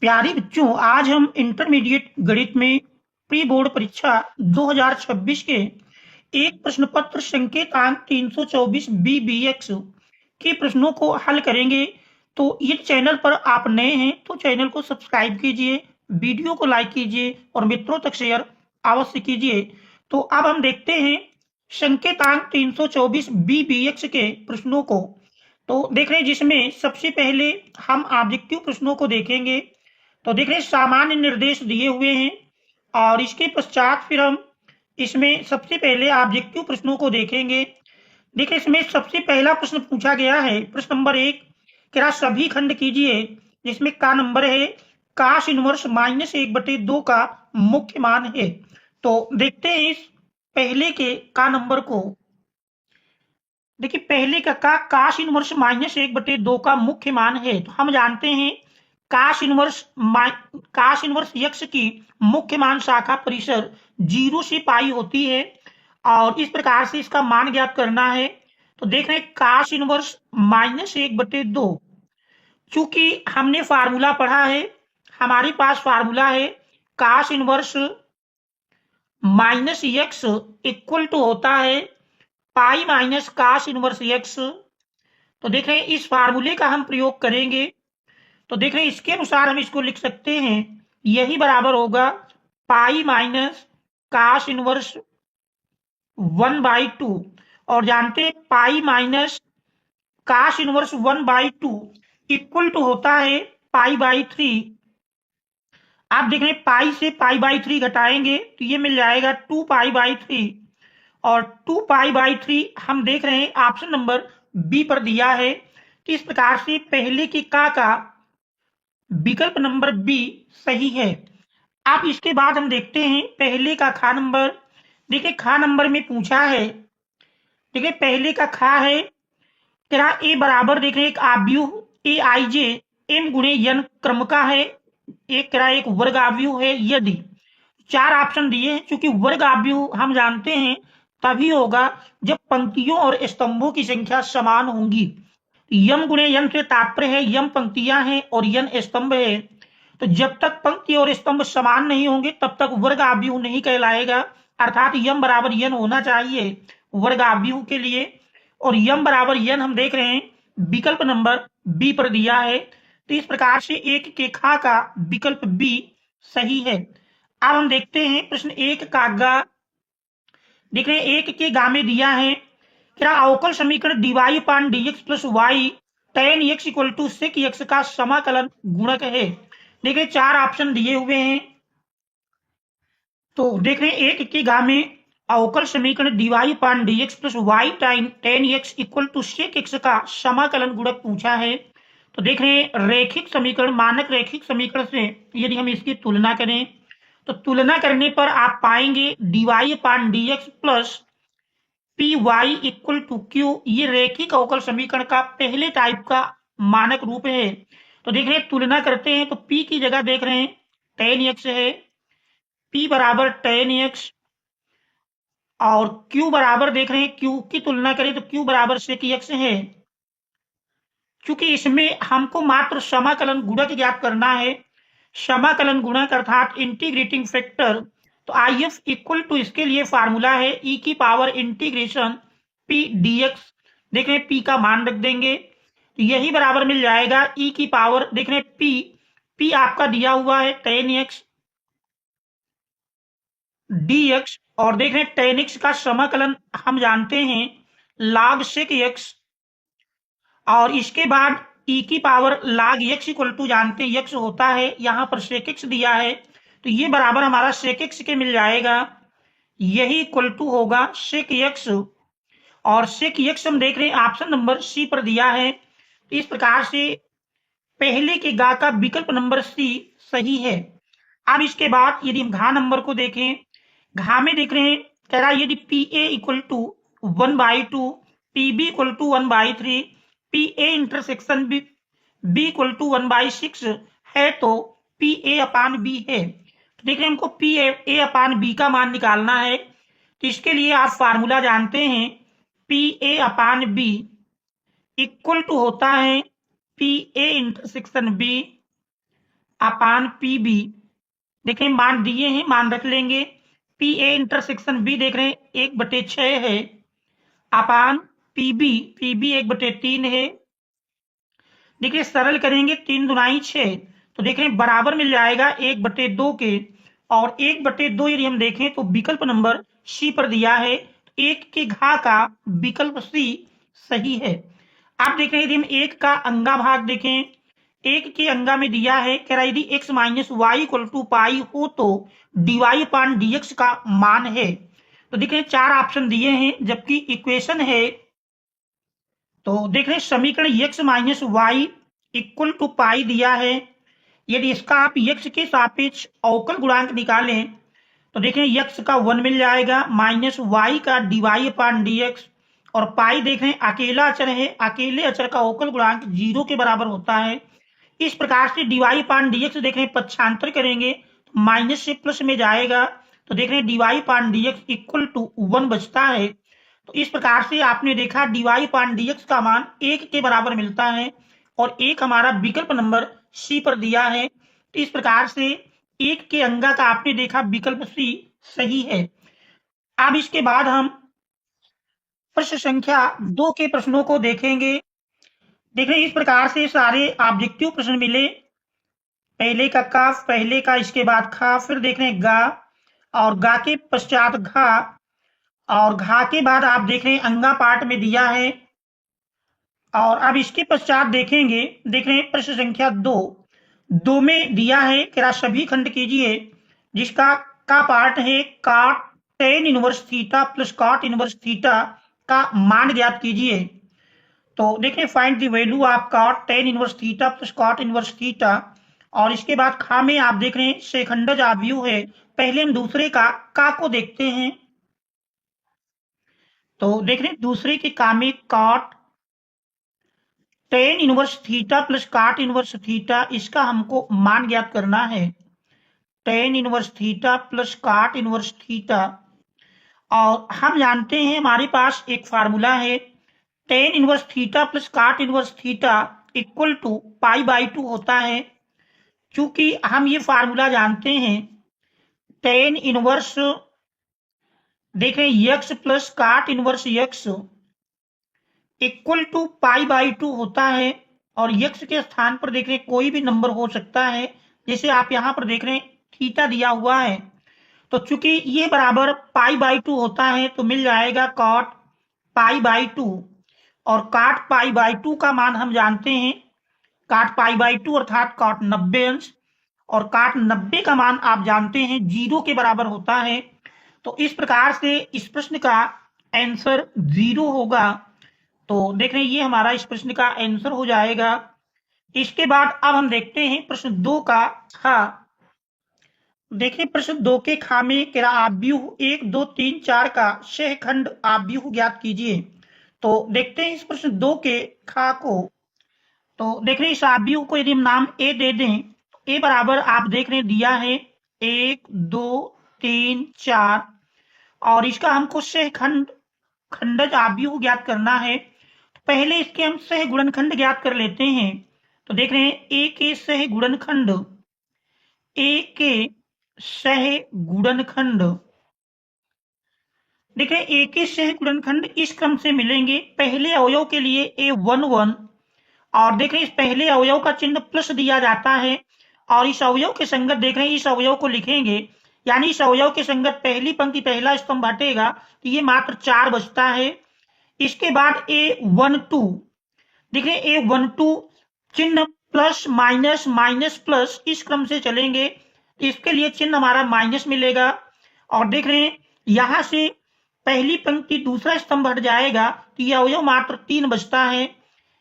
प्यारे बच्चों, आज हम इंटरमीडिएट गणित में प्री बोर्ड परीक्षा 2026 के एक प्रश्न पत्र संकेतांक 324 BBX के प्रश्नों को हल करेंगे। तो ये चैनल पर आप नए हैं तो चैनल को सब्सक्राइब कीजिए, वीडियो को लाइक कीजिए और मित्रों तक शेयर अवश्य कीजिए। तो अब हम देखते हैं संकेतांक 324 BBX के प्रश्नों को। तो देख रहे हैं जिसमें सबसे पहले हम ऑब्जेक्टिव प्रश्नों को देखेंगे। तो देख रहे हैं सामान्य निर्देश दिए हुए हैं और इसके पश्चात फिर हम इसमें सबसे पहले ऑब्जेक्टिव प्रश्नों को देखेंगे। देखिए इसमें सबसे पहला प्रश्न पूछा गया है, प्रश्न नंबर 1, क्या सभी खंड कीजिए, जिसमें का नंबर है काश इनवर्स -1/2 का मुख्य मान है। तो देखते हैं इस पहले के का नंबर को। देखिए पहले का काश इनवर्स -1/2 का मुख्य मान है। तो हम जानते हैं काश इनवर्स यक्ष की मुख्य मान शाखा परिसर 0 से पाई होती है और इस प्रकार से इसका मान ज्ञात करना है। तो देख रहे हैं काश इनवर्स -1/2, चूंकि हमने फार्मूला पढ़ा है, हमारे पास फार्मूला है काश इनवर्स -x इक्वल टू होता है पाई माइनस काश इनवर्स x। तो देख रहे हैं इस फार्मूले का हम प्रयोग करेंगे। तो देख रहे हैं इसके अनुसार हम इसको लिख सकते हैं, यही बराबर होगा पाई माइनस काश इनवर्स 1/2 और जानते हैं pi minus cos inverse 1/2 equal to होता है पाई/3। आप देख रहे हैं पाई से पाई/3 घटाएंगे तो ये मिल जाएगा 2 पाई/3 और 2 पाई/3 हम देख रहे हैं ऑप्शन नंबर बी पर दिया है। तो इस प्रकार से पहले की का विकल्प नंबर बी सही है। अब इसके बाद हम देखते हैं पहले का खा नंबर। देखिए खा नंबर में पूछा है, देखिए पहले का खा है तेरा ए बराबर, देख रहे हैं एक आव्यूह ए आई जे एम गुणे एन क्रम का है, एक तेरा एक वर्ग आव्यूह है यदि। 4 ऑप्शन दिए हैं, चूंकि वर्ग आव्यूह हम जानते हैं तभी होगा जब पंक्तियों और स्तंभों की संख्या समान होंगी। यम गुणे यन से तात्पर्य है यम पंक्तियां हैं और यन स्तंभ है। तो जब तक पंक्ति और स्तंभ समान नहीं होंगे तब तक वर्ग आव्यूह नहीं कहलाएगा, अर्थात यम बराबर यन होना चाहिए वर्ग आव्यूह के लिए। और यम बराबर यन हम देख रहे हैं विकल्प नंबर बी पर दिया है। तो इस प्रकार से एक के खा का विकल्प बी सही है। अब हम देखते हैं प्रश्न 1 का गा। देख रहे हैं 1 के गा में दिया है क्या अवकल समीकरण dy/dx + y tan x = sec x का समाकलन गुणक है। देखिए 4 ऑप्शन दिए हुए हैं। तो देख रहे हैं 1 के गा में अवकल समीकरण dy/dx + y tan x = sec x का समाकलन गुणक पूछा है। तो देख रहे हैं रैखिक समीकरण, मानक रैखिक समीकरण से यदि हम इसकी तुलना करें तो तुलना करने पर आप पाएंगे dy/dx + P Y equal to Q, ये रैखिक अवकल समीकरण का पहले टाइप का मानक रूप है। तो देख रहे हैं तुलना करते हैं तो पी की जगह देख रहे हैं tan x है, पी बराबर tan x और क्यू बराबर देख रहे हैं क्यू की तुलना करें तो क्यू बराबर sec x है। चूंकि इसमें हमको मात्र समाकलन गुणक ज्ञात करना है, समाकलन गुणक अर्थात इंटीग्रेटिंग फैक्टर। तो आई एफ इक्वल टू इसके लिए फार्मूला है ई की पावर इंटीग्रेशन पी dx। देख रहे हैं पी का मान रख देंगे तो यही बराबर मिल जाएगा ई की पावर, देख रहे हैं पी आपका दिया हुआ है tan x dx और देख रहे हैं tan x का समाकलन हम जानते हैं log sec x और इसके बाद ई की power log x equal to जानते हैं x होता है, यहां पर sec x दिया है तो ये बराबर हमारा sec x के मिल जाएगा, यही इक्वल टू होगा sec x और sec x हम देख रहे हैं ऑप्शन नंबर सी पर दिया है। तो इस प्रकार से पहले के गा का विकल्प नंबर सी सही है। अब इसके बाद यदि हम घा नंबर को देखें, घा में देख रहे हैं कह रहा यदि P A equal to 1/2, P B equal to 1/3, P A intersection B equal to 1/6 है तो पी ए अपान बी है। तो देख रहे हैं हमको पी ए अपान बी का मान निकालना है। तो इसके लिए आप फार्मूला जानते हैं P A upon B equal to होता है P A intersection B upon P B, देखें मान दिए हैं, मान रख लेंगे। पी ए इंटरसेक्शन बी देख रहे हैं 1/6 है, अपान पी बी 1/3 है। देखिए सरल करेंगे 3 दुनाई 6, तो देख रहे हैं बराबर मिल जाएगा 1/2 के, और 1/2 यदि हम देखें तो विकल्प नंबर सी पर दिया है, 1 के घा का विकल्प सी सही है। आप देख रहे हैं यदि हम 1 का अंगा भाग देखें, 1 के अंगा में दिया है, कह रहा है यदि x minus y equal to pi हो तो dy अपान dx का मान है। तो देख रहे हैं 4 ऑप्शन दिए हैं, जबकि इक्वेशन है, तो देख रहे हैं समीकरण x minus y equal to pi दिया है। यदि इसका आप x के सापेक्ष अवकल गुणांक निकालें तो देखें x का 1 मिल जाएगा, माइनस वाई का dy अपान dx, और पाई देख रहे हैं अकेला अचर है, अकेले अचर का अवकल गुणांक 0 के बराबर होता है। इस प्रकार से dy अपान dx देख रहे हैं पक्षांतर करेंगे तो माइनस से प्लस में जाएगा, तो देख रहे हैं dy upon dx equal to 1 बचता है। तो इस प्रकार से आपने देखा dy अपान dx का मान 1 के बराबर मिलता है, और 1 हमारा विकल्प नंबर सी पर दिया है। तो इस प्रकार से 1 के अंगा का आपने देखा विकल्प सी सही है। अब इसके बाद हम प्रश्न संख्या 2 के प्रश्नों को देखेंगे। देख रहे हैं इस प्रकार से सारे ऑब्जेक्टिव प्रश्न मिले, पहले का काफ, पहले का इसके बाद खा, फिर देख रहे हैं गा, और गा के पश्चात घा, और घा के बाद आप देख रहे हैं अंगा पार्ट में दिया है। और अब इसके पश्चात देखेंगे, देख रहे हैं प्रश्न संख्या 2 में दिया है कि सभी खंड कीजिए, जिसका का पार्ट है cot tan inverse theta plus cot inverse theta का मान ज्ञात कीजिए। तो देखें find the value of cot tan inverse theta plus cot inverse theta, और इसके बाद खा में आप देख रहे हैं शेखंडज आव्यूह है। पहले हम दूसरे का को देखते हैं, तो देख रहे हैं दूसरे के का में cot tan inverse theta plus cot inverse theta, इसका हमको मान ज्ञात करना है, tan inverse theta plus cot inverse theta. और हम जानते हैं हमारे पास एक फार्मूला है, tan inverse theta plus cot inverse theta equal to π/2 होता है। चूंकि हम ये फार्मूला जानते हैं, tan इनवर्स देख रहे हैं x plus cot inverse x equal to π/2 होता है, और x के स्थान पर देख रहे हैं कोई भी नंबर हो सकता है, जैसे आप यहां पर देख रहे हैं थीटा दिया हुआ है, तो चूंकि ये बराबर π/2 होता है तो मिल जाएगा cot π/2, और cot π/2 का मान हम जानते हैं, cot π/2 अर्थात cot 90 अंश, और cot 90 का मान आप जानते हैं 0 के बराबर होता है। तो इस प्रकार से इस प्रश्न का आंसर 0 होगा। तो देख रहे हैं ये हमारा इस प्रश्न का आंसर हो जाएगा। इसके बाद अब हम देखते हैं प्रश्न 2 का खा। देखिए प्रश्न 2 के खा में कह रहा आव्यूह 1 2 3 4 का सहखंड आव्यूह ज्ञात कीजिए। तो देखते हैं इस प्रश्न 2 के खा को। तो देख रहे हैं इस आव्यूह को यदि हम नाम ए दे दें, तो ए बराबर आप देख रहे हैं दिया है 1 2 3 4, और इसका हमको सहखंड खंडज आव्यूह ज्ञात करना है। पहले इसके हम सह गुणनखंड ज्ञात कर लेते हैं। तो देख रहे हैं ए के सह गुणनखंड, ए के सह गुणनखंड, देख रहे हैं ए के सह गुणनखंड इस क्रम से मिलेंगे। पहले अवयव के लिए A1 1, और देख रहे हैं इस पहले अवयव का चिन्ह प्लस दिया जाता है, और इस अवयव के संगत देख रहे हैं इस अवयव को लिखेंगे, यानी इस अवयव के संगत पहली पंक्ति पहला स्तंभ हटेगा तो ये मात्र 4 बचता है। इसके बाद A1 2, देख रहे हैं A1 2 चिन्ह प्लस माइनस माइनस प्लस इस क्रम से चलेंगे, इसके लिए चिन्ह हमारा माइनस मिलेगा, और देख रहे हैं यहां से पहली पंक्ति दूसरा स्तंभ हट जाएगा तो यह अवयव मात्र 3 बचता है।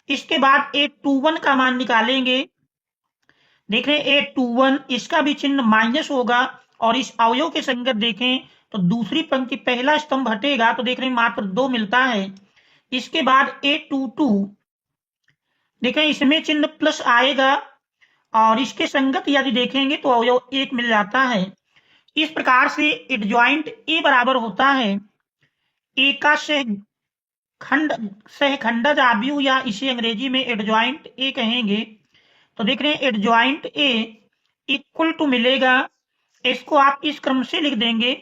इसके बाद A21 का मान निकालेंगे, देख रहे हैं A21 इसका भी चिन्ह माइनस होगा, और इस अवयव के संगत देखें तो दूसरी पंक्ति पहला स्तंभ हटेगा तो देख रहे हैं मात्र 2 मिलता है। इसके बाद A22, देखें इसमें चिन्ह प्लस आएगा, और इसके संगत यदि देखेंगे तो अवयव 1 मिल जाता है। इस प्रकार से एडजॉइंट ए बराबर होता है ए का सहखंडज आव्यूह, या इसे अंग्रेजी में एडजॉइंट ए कहेंगे। तो देख रहे हैं एडजॉइंट ए इक्वल टू मिलेगा, इसको आप इस क्रम से लिख देंगे।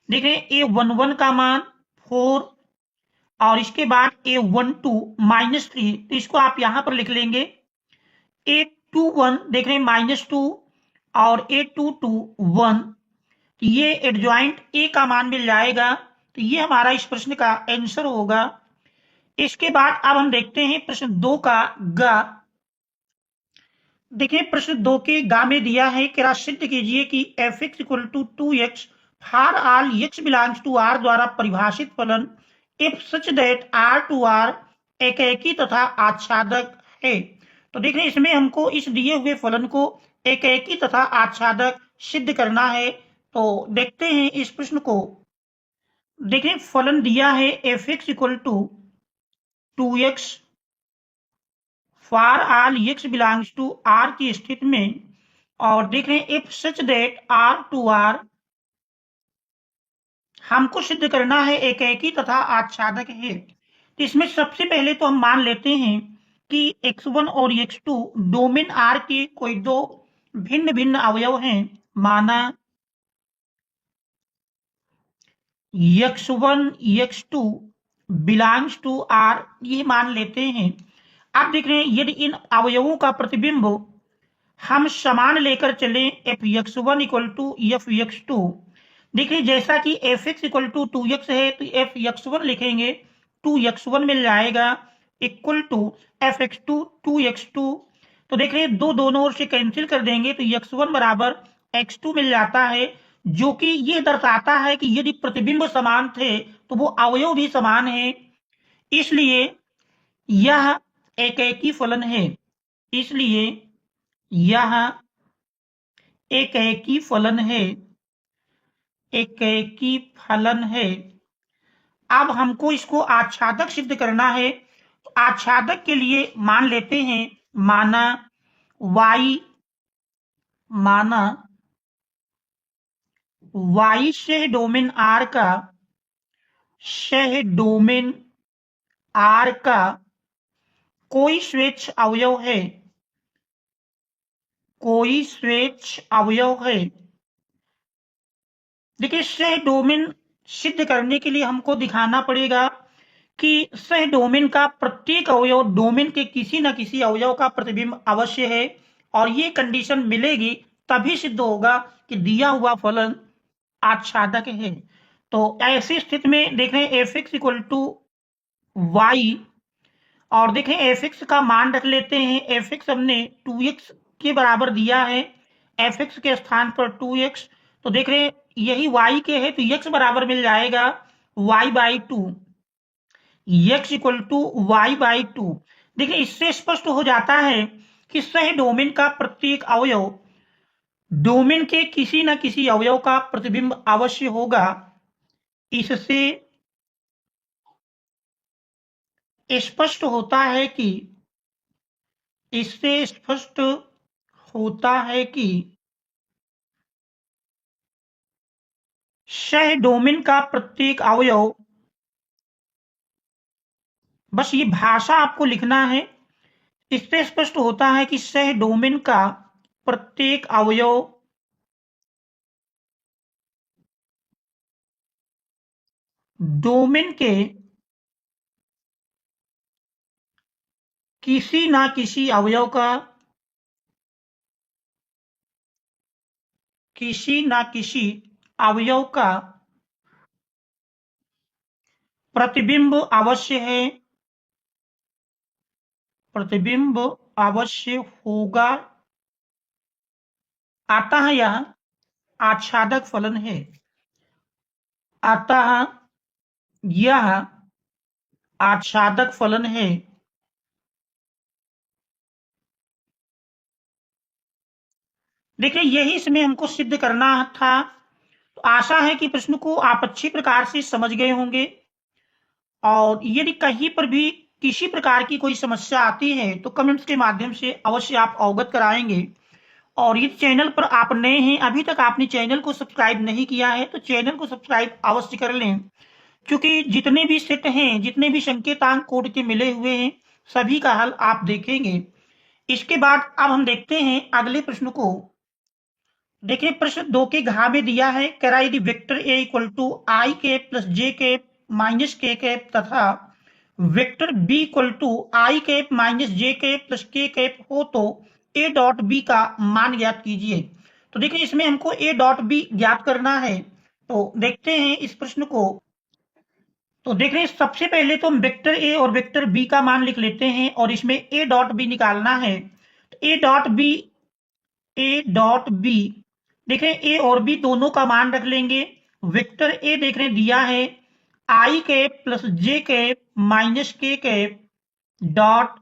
देखें A11 का मान 4 और इसके बाद A12 -3, तो इसको आप यहां पर लिख लेंगे। A21 देख रहे हैं -2 और A22 1, ये एडजॉइंट ए का मान मिल जाएगा। तो ये हमारा इस प्रश्न का आंसर होगा। इसके बाद अब हम देखते हैं प्रश्न 2 का गा। देखिए प्रश्न 2 के गा में दिया है कि सिद्ध कीजिए कि f(x = 2x for all x belongs to r द्वारा परिभाषित फलन if such that r to r एकैकी तथा आच्छादक है। तो देख रहे हैं इसमें हमको इस दिए हुए फलन को एकैकी तथा आच्छादक सिद्ध करना है। तो देखते हैं इस प्रश्न को। देखें फलन दिया है f(x = 2x for all x belongs to r की स्थिति में, और देख रहे हैं if such that r to r, हमको सिद्ध करना है एकैकी तथा आच्छादक है। तो इसमें सबसे पहले तो हम मान लेते हैं कि x1 और x2 डोमेन R के कोई दो भिन्न भिन्न अवयव हैं। माना x1 x2 belongs to R, ये मान लेते हैं। आप देख रहे हैं यदि इन अवयवों का प्रतिबिंब हम समान लेकर चले f(x1 = f(x2), देखिए जैसा कि f(x = 2x है तो f(x1) लिखेंगे, 2x1 मिल जाएगा इक्वल टू f(x2) 2x2। तो देख रहे हैं दो दोनों ओर से कैंसिल कर देंगे तो x1 बराबर x2 मिल जाता है, जो कि ये दर्शाता है कि यदि प्रतिबिंब समान थे तो वो अवयव भी समान है, इसलिए यह एकैकी फलन है। इसलिए यह एकैकी फलन है, एकैकी फलन है। अब हमको इसको आच्छादक सिद्ध करना है। तो आच्छादक के लिए मान लेते हैं, माना y सह डोमेन R का, सह डोमेन R का कोई स्वेच्छ अवयव है, कोई स्वेच्छ अवयव है। देखिए सह डोमेन सिद्ध करने के लिए हमको दिखाना पड़ेगा कि सह डोमेन का प्रत्येक अवयव डोमेन के किसी न किसी अवयव का प्रतिबिंब अवश्य है, और ये कंडीशन मिलेगी तभी सिद्ध होगा कि दिया हुआ फलन आच्छादक है। तो ऐसी स्थिति में देख रहे हैं f(x = y), और देखें f(x) का मान रख लेते हैं। f(x) हमने 2x के बराबर दिया है, f(x) के स्थान पर 2x, तो देख रहे हैं यही y के है तो x बराबर मिल जाएगा y/2, x = y/2। देखिए इससे स्पष्ट हो जाता है कि सह डोमेन का प्रत्येक अवयव डोमेन के किसी न किसी अवयव का प्रतिबिंब अवश्य होगा। इससे स्पष्ट होता है कि सह डोमेन का प्रत्येक अवयव, बस ये भाषा आपको लिखना है, इससे स्पष्ट होता है कि सह डोमेन का प्रत्येक अवयव डोमेन के किसी ना किसी अवयव का, किसी ना किसी अवयव का प्रतिबिंब अवश्य है, प्रतिबिंब अवश्य होगा, अतः यह आच्छादक फलन है, अतः यह आच्छादक फलन है। देखिए यही इसमें हमको सिद्ध करना था। तो आशा है कि प्रश्न को आप अच्छी प्रकार से समझ गए होंगे, और यदि कहीं पर भी किसी प्रकार की कोई समस्या आती है तो कमेंट्स के माध्यम से अवश्य आप अवगत कराएंगे। और इस चैनल पर आप नए हैं, अभी तक आपने चैनल को सब्सक्राइब नहीं किया है तो चैनल को सब्सक्राइब अवश्य कर लें, क्योंकि जितने भी सेट हैं, जितने भी संकेतांक कोड के मिले हुए हैं, सभी का हल आप देखेंगे। इसके बाद अब हम देखते हैं अगले प्रश्न को। देखिए प्रश्न 2 के घ में दिया है, कह रहा है यदि vector A equal to I cap plus J cap minus K cap तथा vector B equal to I cap minus J cap plus K cap हो तो ए डॉट बी का मान ज्ञात कीजिए। तो देखिए इसमें हमको ए डॉट बी ज्ञात करना है। तो देखते हैं इस प्रश्न को। तो देख रहे हैं सबसे पहले तो हम वेक्टर ए और वेक्टर बी का मान लिख लेते हैं और इसमें ए डॉट बी निकालना है। तो ए डॉट बी देख रहे हैं ए और बी दोनों का मान रख लेंगे। वेक्टर ए देख रहे हैं दिया है आई कैप प्लस जे cap minus K cap dot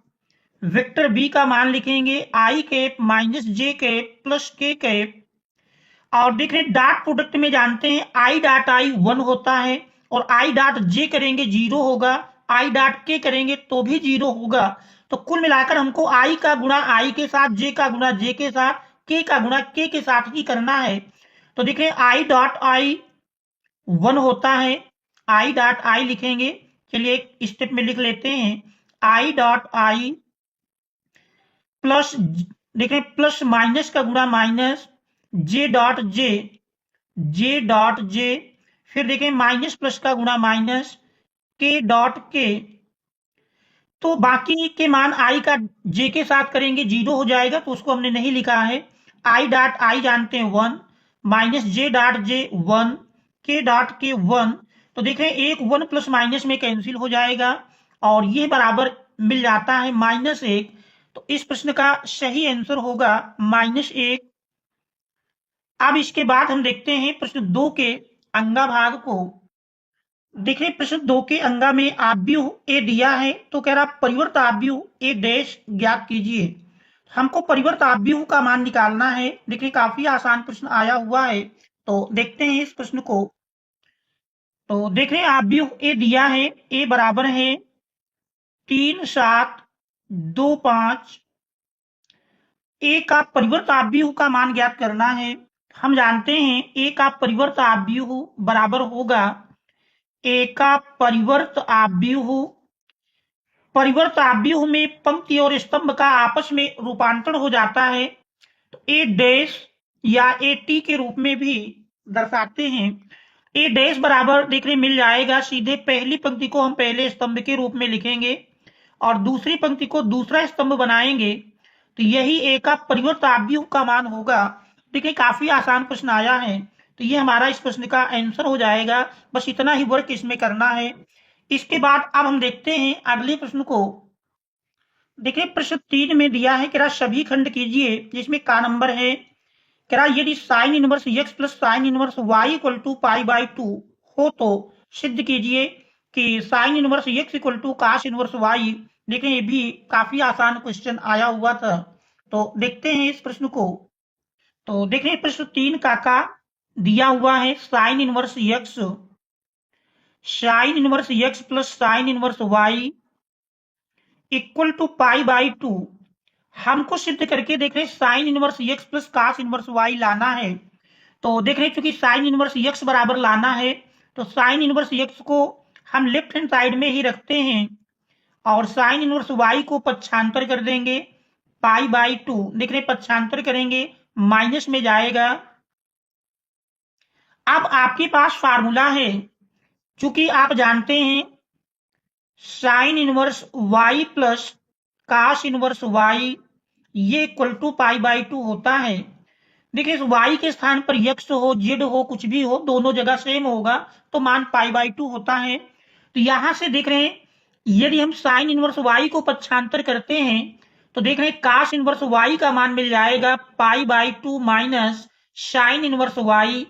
vector B का मान लिखेंगे आई cap minus J cap plus K cap. और देख रहे हैं डॉट प्रोडक्ट में जानते हैं आई डॉट आई 1 होता है और आई डॉट जे करेंगे 0 होगा, आई डॉट के करेंगे तो भी 0 होगा। तो कुल मिलाकर हमको आई का गुणा आई के साथ, जे का गुणा जे के साथ, के का गुणा के साथ ही करना है। तो देखिए आई डॉट आई 1 होता है, आई डॉट आई लिखेंगे। चलिए एक स्टेप में लिख लेते हैं, आई डॉट आई प्लस देखें प्लस माइनस का गुणा minus J dot J, J dot J, फिर देखें माइनस प्लस का गुणा माइनस के डॉट के। तो बाकी के मान आई का जे के साथ करेंगे 0 हो जाएगा, तो उसको हमने नहीं लिखा है। आई डॉट आई जानते हैं 1 माइनस जे डॉट जे 1 के डॉट के 1। तो देखें एक 1 प्लस माइनस में कैंसिल हो जाएगा और ये बराबर मिल जाता है -1। तो इस प्रश्न का सही आंसर होगा -1। अब इसके बाद हम देखते हैं प्रश्न 2 के अंगा भाग को। देखिए प्रश्न 2 के अंगा में आव्यूह ए दिया है, तो कह रहा परिवर्त आव्यूह ए डैश ज्ञात कीजिए। हमको परिवर्त आव्यूह का मान निकालना है। देखिए काफी आसान प्रश्न आया हुआ है, तो देखते हैं इस प्रश्न को। तो देख रहे हैं आव्यूह ए दिया है, ए बराबर है 3 7 2 5। ए का परिवर्त आव्यूह का मान ज्ञात करना है। हम जानते हैं ए का परिवर्त आव्यूह बराबर होगा ए का परिवर्त आव्यूह में पंक्ति और स्तंभ का आपस में रूपांतरण हो जाता है, तो ए डैश या ए टी के रूप में भी दर्शाते हैं। ए डैश बराबर देख रहे मिल जाएगा, सीधे पहली पंक्ति को हम पहले स्तंभ के रूप में लिखेंगे और दूसरी पंक्ति को दूसरा स्तंभ बनाएंगे, तो यही ए का परिवर्त आव्यूह का मान होगा। देखिए काफी आसान प्रश्न आया है, तो ये हमारा इस प्रश्न का आंसर हो जाएगा। बस इतना ही वर्क इसमें करना है। इसके बाद अब हम देखते हैं अगले प्रश्न को। देखिए प्रश्न 3 में दिया है, कह रहा सभी खंड कीजिए, जिसमें का नंबर है, कह रहा यदि sine inverse x plus sine inverse y equal to π/2 हो तो सिद्ध कीजिए कि sine inverse x equal to cos inverse y। देखें ये भी काफी आसान क्वेश्चन आया हुआ था, तो देखते हैं इस प्रश्न को। तो देखें प्रश्न 3 का दिया हुआ है sine inverse x plus sine inverse y equal to π/2। हमको सिद्ध करके देख रहे हैं sine inverse x plus cos inverse y लाना है। तो देख रहे हैं चूंकि साइन इनवर्स x बराबर लाना है, तो साइन इनवर्स x को हम लेफ्ट हैंड साइड में ही रखते हैं और साइन इनवर्स y को पक्षांतर कर देंगे π/2। देख रहे हैं पक्षांतर करेंगे माइनस में जाएगा। अब आपके पास फार्मूला है, चूंकि आप जानते हैं साइन इनवर्स y प्लस काश इनवर्स y ये इक्वल टू π/2 होता है। देखिए y के स्थान पर x हो z हो कुछ भी हो, दोनों जगह सेम होगा, तो मान π/2 होता है। तो यहां से देख रहे हैं यदि हम साइन इनवर्स y को पक्षांतर करते हैं, तो देख रहे हैं काश इनवर्स y का मान मिल जाएगा π/2 माइनस साइन इनवर्स y।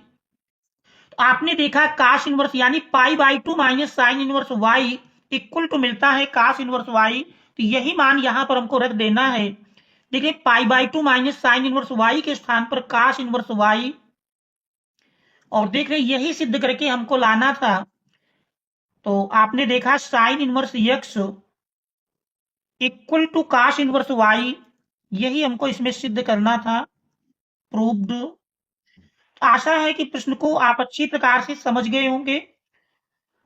तो आपने देखा काश इनवर्स यानी π/2 minus sine inverse y equal to मिलता है काश इनवर्स y। तो यही मान यहां पर हमको रख देना है। देखिए π/2 माइनस साइन इनवर्स y के स्थान पर काश इनवर्स y, और देख रहे यही सिद्ध करके हमको लाना था। तो आपने देखा sine inverse x equal to cos inverse y, यही हमको इसमें सिद्ध करना था, प्रूव्ड। तो आशा है कि प्रश्न को आप अच्छी प्रकार से समझ गए होंगे,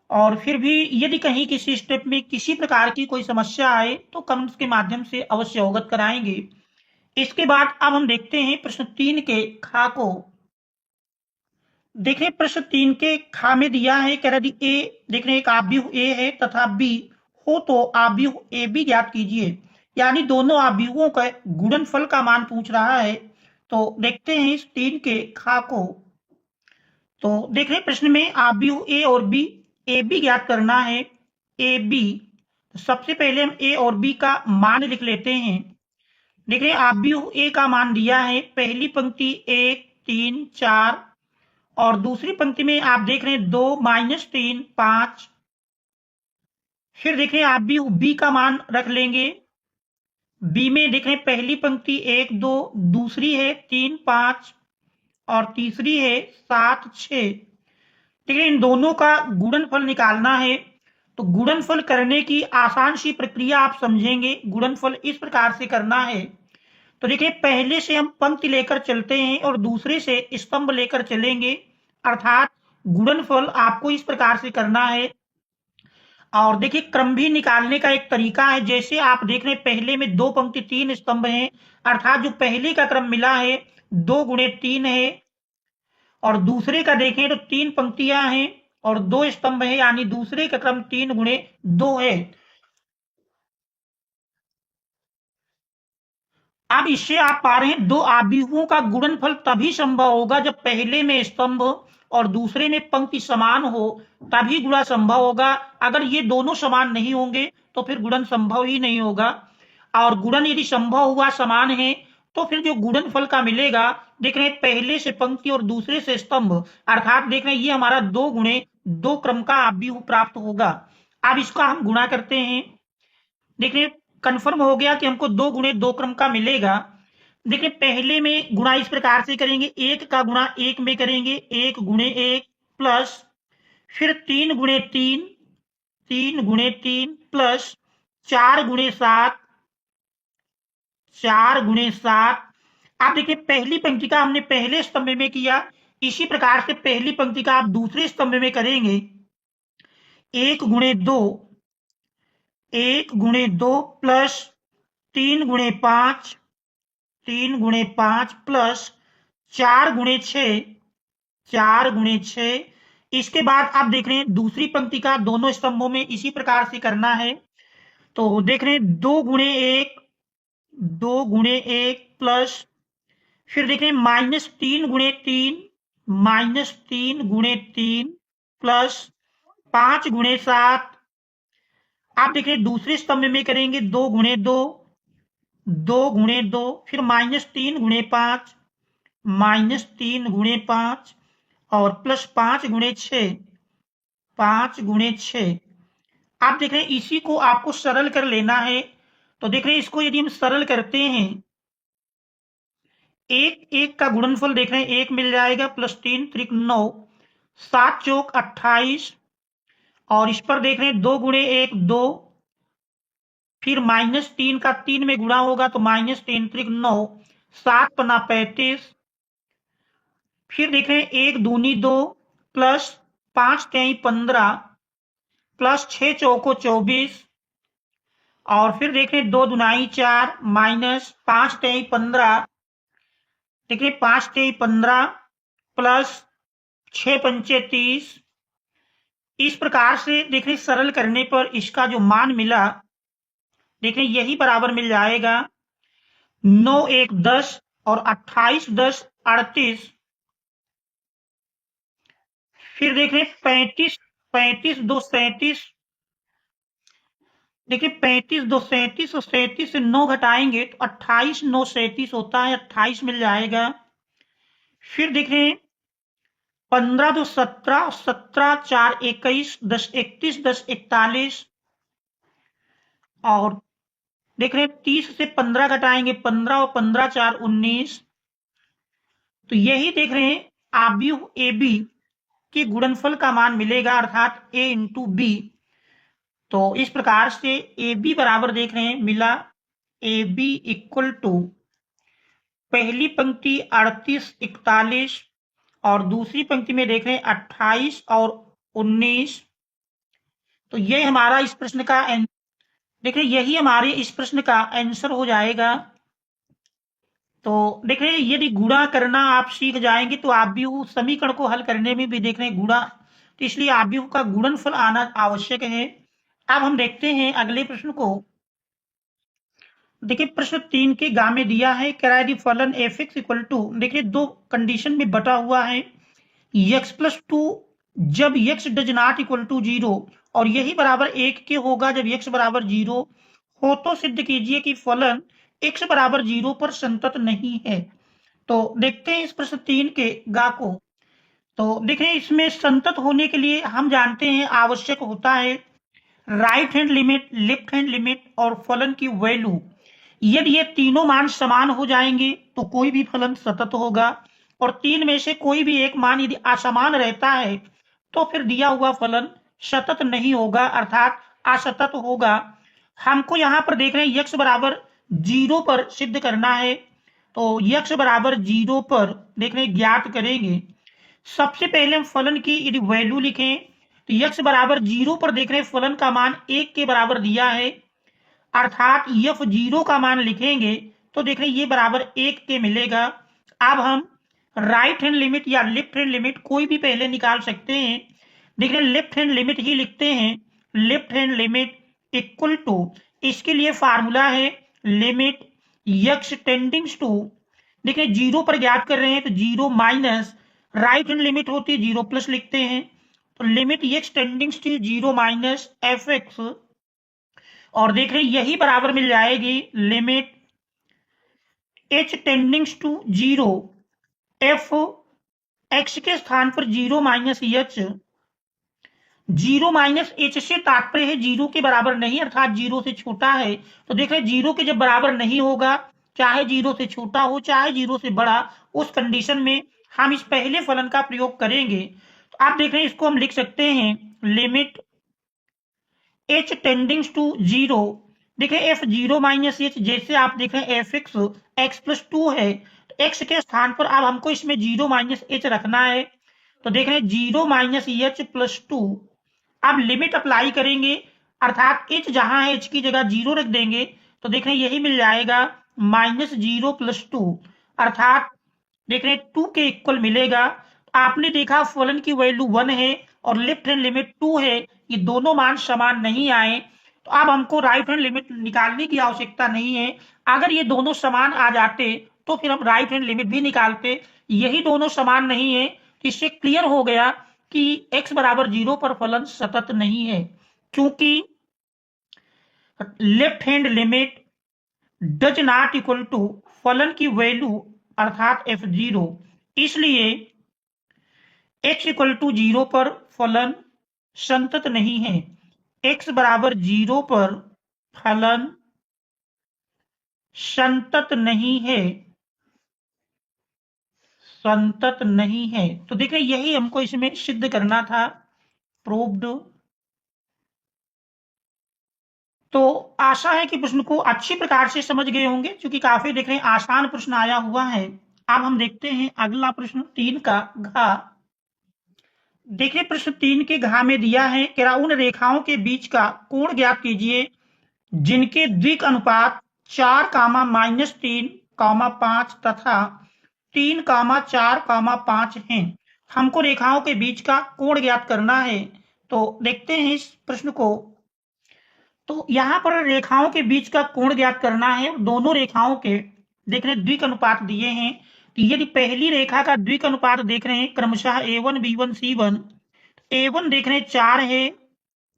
और फिर भी यदि कहीं किसी स्टेप में किसी प्रकार की कोई समस्या आए तो कमेंट्स के माध्यम से अवश्य अवगत कराएंगे। इसके बाद अब हम देखते हैं प्रश्न 3 के खा को। देखिए प्रश्न 3 के खा में दिया है, कह रहा है ए, देखिए एक आव्यूह ए है तथा बी हो तो आव्यूह ए बी ज्ञात कीजिए, यानी दोनों आव्यूहों का गुणनफल का मान पूछ रहा है। तो देखते हैं इस 3 के खा को। तो देख रहे हैं प्रश्न में आव्यूह ए और बी, ए बी ज्ञात करना है, ए बी। सबसे पहले हम ए और बी का मान लिख लेते हैं। देख रहे हैं आव्यूह ए का मान दिया है, पहली पंक्ति 1 3 4 और दूसरी पंक्ति में आप देख रहे हैं 2 -3 5। फिर देख रहे हैं आव्यूह बी का मान रख लेंगे, बी में देख रहे हैं पहली पंक्ति 1 2, दूसरी है 3 5 और तीसरी है 7 6। ठीक है, इन दोनों का गुणनफल निकालना है। तो गुणनफल करने की आसान सी प्रक्रिया आप समझेंगे। गुणनफल इस प्रकार से करना है। तो देखिए पहले से हम पंक्ति लेकर चलते हैं और दूसरे से स्तंभ लेकर चलेंगे, अर्थात गुणनफल आपको इस प्रकार से करना है। और देखिए क्रम भी निकालने का एक तरीका है, जैसे आप देख रहे हैं पहले में 2 पंक्ति 3 स्तंभ हैं, अर्थात जो पहले का क्रम मिला है 2 गुणे 3 है, और दूसरे का देखें तो 3 पंक्तियां हैं और 2 स्तंभ है, यानी दूसरे का क्रम 3 गुणे 2 है। अब इससे आप पा रहे हैं दो आव्यूहों का गुणनफल तभी संभव होगा जब पहले में स्तंभ और दूसरे में पंक्ति समान हो, तभी गुणा संभव होगा। अगर ये दोनों समान नहीं होंगे तो फिर गुणन संभव ही नहीं होगा। और गुणन यदि संभव हुआ समान है तो फिर जो गुणनफल का मिलेगा, देख रहे हैं पहले से पंक्ति और दूसरे से स्तंभ, अर्थात देख रहे हैं ये हमारा 2 गुणे 2 क्रम का आव्यूह प्राप्त होगा। अब इसका हम गुणा करते हैं। देखिए कंफर्म हो गया कि हमको 2 गुणे 2 क्रम का मिलेगा। देखिए पहले में गुणा इस प्रकार से करेंगे, 1 का गुणा 1 में करेंगे, 1 गुणे 1 प्लस फिर 3 गुणे 3, 3 गुणे 3 प्लस 4 गुणे 7, 4 गुणे 7। आप देखिए पहली पंक्ति का हमने पहले स्तंभ में किया, इसी प्रकार से पहली पंक्ति का आप दूसरे स्तंभ में करेंगे। 1 गुणे 2, 1 गुणे 2 प्लस 3 गुणे 5, 3 गुणे 5 प्लस 4 गुणे 6, 4 गुणे 6। इसके बाद आप देख रहे हैं दूसरी पंक्ति का दोनों स्तंभों में इसी प्रकार से करना है। तो देख रहे हैं 2 गुणे 1, 2 गुणे 1 प्लस फिर देख रहे हैं -3 गुणे 3, -3 गुणे 3 प्लस 5 गुणे 7। आप देख रहे हैं दूसरे स्तंभ में करेंगे 2 गुणे 2, 2 गुणे 2 फिर -3 गुणे 5, -3 गुणे 5 और प्लस 5 गुणे 6, 5 गुणे 6। आप देख रहे हैं इसी को आपको सरल कर लेना है। तो देख रहे हैं इसको यदि हम सरल करते हैं, 1 1 का गुणनफल देख रहे हैं 1 मिल जाएगा, प्लस 3 त्रिक 9, 7 चौक 28 और इस पर देख रहे हैं 2 गुणे 1 2, फिर -3 का 3 में गुणा होगा तो -3 त्रिक 9, 7 पन्ना 35। फिर देख रहे हैं 1 दूनी 2 प्लस 5 तेई 15 प्लस 6 चौको 24 और फिर देख रहे हैं 2 दुनाई 4 माइनस 5 तेई 15। देखिए 5 तेई 15 प्लस 6 पंचे 30। इस प्रकार से देख रहे सरल करने पर इसका जो मान मिला, देख रहे यही बराबर मिल जाएगा 9 1 10 और 28 10 38। फिर देख रहे 35 35 2 37। देखिए 35 2 37 और 37 से 9 घटाएंगे तो 28 9 37 होता है, 28 मिल जाएगा। फिर देख रहे 15 2 17, 17 4 21, 10 31 10 41 और देख रहे 30 से 15 घटाएंगे, 15 और 15 4 19। तो यही देख रहे हैं आव्यूह ए बी के गुणनफल का मान मिलेगा, अर्थात ए इंटू बी। तो इस प्रकार से ए बी बराबर देख रहे हैं मिला, ए बी इक्वल टू पहली पंक्ति 38 41 और दूसरी पंक्ति में देख रहे हैं 28 और 19। तो ये हमारा इस प्रश्न का देख रहे यही हमारे इस प्रश्न का आंसर हो जाएगा। तो देख रहे हैं यदि गुणा करना आप सीख जाएंगे तो आप भी उस समीकरण को हल करने में भी देख रहे हैं गुणा, तो इसलिए आप भी का गुणनफल आना आवश्यक है। अब हम देखते हैं अगले प्रश्न को। देखिए प्रश्न 3 के गा में दिया है किराए फलन एफ एक्स इक्वल टू, देखिए दो कंडीशन में बटा हुआ है एक्स प्लस टू जब X does not equal to zero, और यही बराबर 1 के होगा जब एक्स बराबर जीरो हो, तो सिद्ध कीजिए कि फलन एक्स बराबर जीरो पर संतत नहीं है। तो देखते हैं इस प्रश्न 3 के गा को। तो देखें इसमें संतत होने के लिए हम जानते हैं आवश्यक होता है right hand limit, left hand limit और फलन की वैल्यू। यदि ये तीनों मान समान हो जाएंगे तो कोई भी फलन सतत होगा, और तीन में से कोई भी एक मान यदि असमान रहता है तो फिर दिया हुआ फलन सतत नहीं होगा, अर्थात असतत होगा। हमको यहाँ पर देख रहे हैं यक्स बराबर जीरो पर सिद्ध करना है, तो यक्स बराबर जीरो पर देख रहे हैं ज्ञात करेंगे। सबसे पहले हम फलन की यदि वैल्यू लिखें तो यक्स बराबर जीरो पर देख रहे हैं फलन का मान 1 के बराबर दिया है, अर्थात यफ जीरो का मान लिखेंगे तो देख रहे हैं ये बराबर 1 के मिलेगा। अब हम राइट हैंड लिमिट या लेफ्ट हैंड लिमिट कोई भी पहले निकाल सकते हैं। देख रहे हैं लेफ्ट हैंड लिमिट ही लिखते हैं, left hand limit equal to, इसके लिए फार्मूला है लिमिट यक्स टेंडिंग्स टू, देखिए जीरो पर ज्ञात कर रहे हैं तो zero minus right hand limit होती है जीरो प्लस लिखते हैं, तो limit x tendings to zero minus f x, और देख रहे हैं यही बराबर मिल जाएगी limit h tendings to zero f x के स्थान पर zero minus h, zero minus h से तात्पर्य है जीरो के बराबर नहीं अर्थात जीरो से छोटा है। तो देख रहे हैं जीरो के जब बराबर नहीं होगा, चाहे जीरो से छोटा हो चाहे जीरो से बड़ा, उस कंडीशन में हम इस पहले फलन का प्रयोग करेंगे। तो आप देख रहे हैं इसको हम लिख सकते हैं limit h tendings to zero, देखिए एफ जीरो माइनस एच, जैसे आप देख रहे हैं F x x plus to है तो एक्स के स्थान पर अब हमको इसमें जीरो माइनस एच रखना है, तो देख रहे हैं zero minus H plus two. अब लिमिट अप्लाई करेंगे अर्थात एच जहां है एच की जगह जीरो रख देंगे, तो देख रहे हैं यही मिल जाएगा माइनस जीरो प्लस टू, अर्थात देख रहे हैं टू के इक्वल मिलेगा। आपने देखा फलन की वैल्यू 1 है और लेफ्ट हैंड लिमिट 2 है, ये दोनों मान समान नहीं आए, तो अब हमको राइट हैंड लिमिट निकालने की आवश्यकता नहीं है। अगर ये दोनों समान आ जाते तो फिर हम राइट हैंड लिमिट भी निकालते, यही दोनों समान नहीं है, तो इससे क्लियर हो गया कि x बराबर जीरो पर फलन सतत नहीं है, क्योंकि left hand limit does not equal to फलन की वैल्यू अर्थात एफ जीरो, इसलिए x इक्वल टू जीरो पर फलन संतत नहीं है। x बराबर जीरो पर फलन संतत नहीं है, संतत नहीं है। तो देखिए यही हमको इसमें सिद्ध करना था, प्रूव्ड। तो आशा है कि प्रश्न को अच्छी प्रकार से समझ गए होंगे, क्योंकि काफी देख रहे हैं आसान प्रश्न आया हुआ है। अब हम देखते हैं अगला प्रश्न 3 का घा। देखिए प्रश्न 3 के घा में दिया है कि उन रेखाओं के बीच का कोण ज्ञात कीजिए जिनके द्विक अनुपात 4 कामा माइनस 3 कामा 5 तथा 3 कामा 4 कामा 5 हैं। हमको रेखाओं के बीच का कोण ज्ञात करना है, तो देखते हैं इस प्रश्न को। तो यहाँ पर रेखाओं के बीच का कोण ज्ञात करना है, दोनों रेखाओं के देख रहे हैं द्विक अनुपात दिए हैं, तो यदि पहली रेखा का द्विक अनुपात देख रहे हैं क्रमशः a1 b1 c1, a1 देख रहे हैं 4 है,